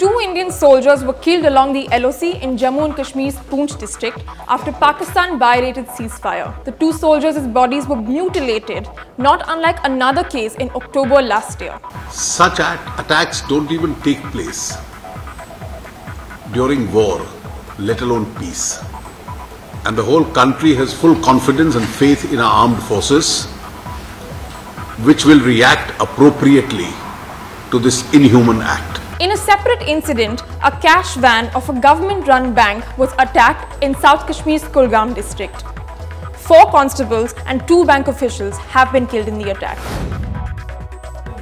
Two Indian soldiers were killed along the LOC in Jammu and Kashmir's Poonch district after Pakistan violated ceasefire. The two soldiers' bodies were mutilated, not unlike another case in October last year. Such attacks don't even take place during war, let alone peace. And the whole country has full confidence and faith in our armed forces, which will react appropriately to this inhuman act. In a separate incident, a cash van of a government-run bank was attacked in South Kashmir's Kulgam district. 4 constables and 2 bank officials have been killed in the attack.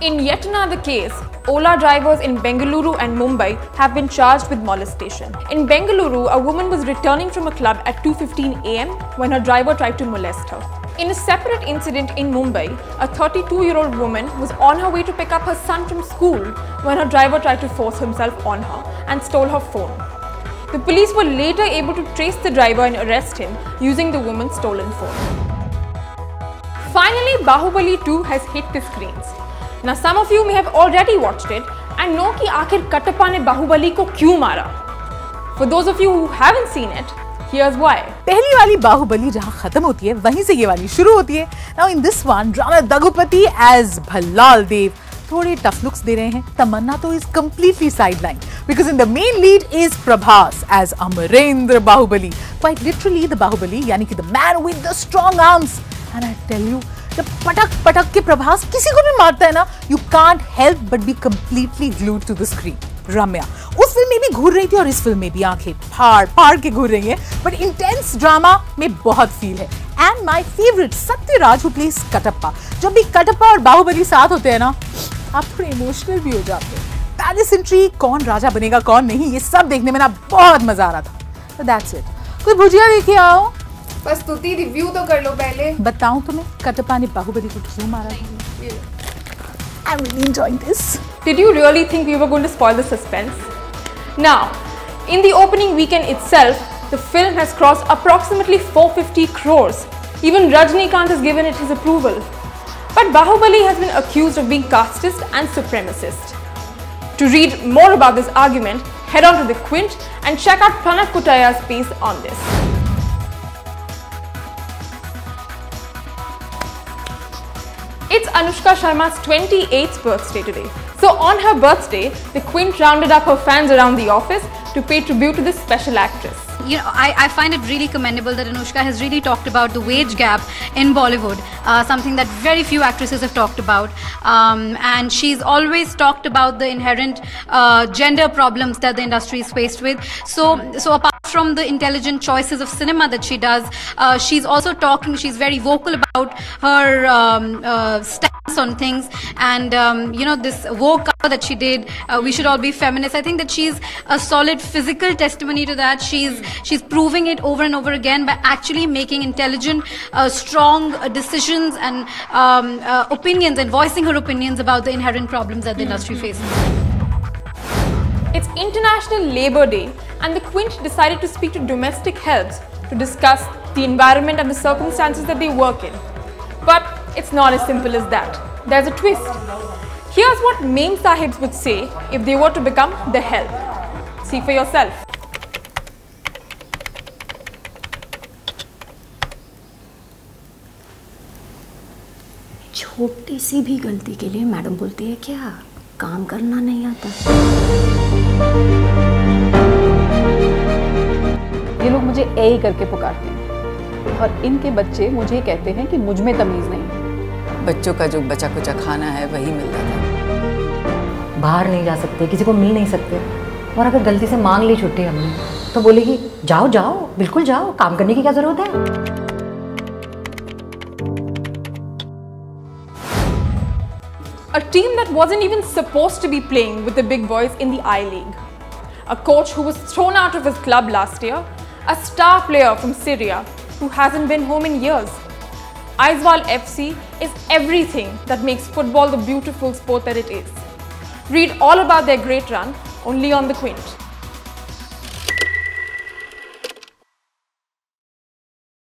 In yet another case, Ola drivers in Bengaluru and Mumbai have been charged with molestation. In Bengaluru, a woman was returning from a club at 2:15 AM when her driver tried to molest her. In a separate incident in Mumbai, a 32-year-old woman was on her way to pick up her son from school when her driver tried to force himself on her and stole her phone. The police were later able to trace the driver and arrest him using the woman's stolen phone. Finally, Bahubali 2 has hit the screens. Now, some of you may have already watched it and know कि आखिर कटप्पा ने बाहुबली को क्यों मारा. For those of you who haven't seen it, here's why. पहली वाली बाहुबली जहाँ खत्म होती है, वहीं से ये वाली शुरू होती है. Now in this one, Rana Daggubati as Bhallal Dev थोड़े tough looks दे रहे हैं. तमन्ना तो is completely sidelined because in the main lead is Prabhas as Amarendra Bahubali. Quite literally the Bahubali, यानी कि the man with the strong arms. And I tell you, जब पटक पटक के प्रभास किसी को भी मारता है ना, you can't help but be completely glued to the screen. रम्या उस फिल्म में भी घूर रही थी और इस फिल्म में भी आंखें फाड़ फाड़ के घूर रही हैं, बट इंटेंस ड्रामा में बहुत फील है. And my favourite Sathyaraj who plays Kattappa. जब भी कटप्पा और बाहुबली साथ होते हैं ना, आप थोड़े इमोशनल भी हो जाते हैं. पैलेस इंट्री, कौन राजा बनेगा कौन नहीं, ये सब देखने में ना बहुत मजा आ रहा था. So that's it. कोई भुजिया लेके आओ. बस तुती रिव्यू तो कर लो पहले. बताऊं तुम्हें कटप्पा ने बाहुबली को क्यों मारा? I'm really enjoying this. Did you really think we were going to spoil the suspense? Now, in the opening weekend itself, the film has crossed approximately 450 crores. Even Rajinikanth has given it his approval. But Bahubali has been accused of being casteist and supremacist. To read more about this argument, head on to The Quint and check out Pranav Kutaya's piece on this. It's Anushka Sharma's 28th birthday today. So on her birthday, The Quint rounded up her fans around the office to pay tribute to this special actress. You know, I find it really commendable that Anushka has really talked about the wage gap in Bollywood, something that very few actresses have talked about. And she's always talked about the inherent gender problems that the industry is faced with. So apart from the intelligent choices of cinema that she does, she's also she's very vocal about her stance on things. And you know, this Vogue cover that she did, we should all be feminists. I think that she's a solid physical testimony to that. She's proving it over and over again by actually making intelligent, strong decisions and opinions, and voicing her opinions about the inherent problems that the industry faces. It's International Labour Day, and The Quint decided to speak to domestic helps to discuss the environment and the circumstances that they work in. But it's not as simple as that. There's a twist. Here's what Mem Sahibs would say if they were to become the help. See for yourself. छोटी सी भी गलती के लिए madam बोलती है क्या काम करना नहीं आता. ये लोग मुझे ए ही करके पुकारते हैं और इनके बच्चे मुझे कहते हैं कि मुझ में तमीज़ नहीं. बच्चों का जो बचा कुचा खाना है वही मिलता था. बाहर नहीं जा सकते, किसी को मिल नहीं सकते, और अगर गलती से मांग ली छुट्टी हमने तो बोलेगी जाओ जाओ बिल्कुल जाओ, काम करने की क्या ज़रूरत है. A team that wasn't even supposed to be playing with the big boys in the I-League. A coach who was thrown out of his club last year. A star player from Syria who hasn't been home in years. Aizawl FC is everything that makes football the beautiful sport that it is. Read all about their great run only on The Quint.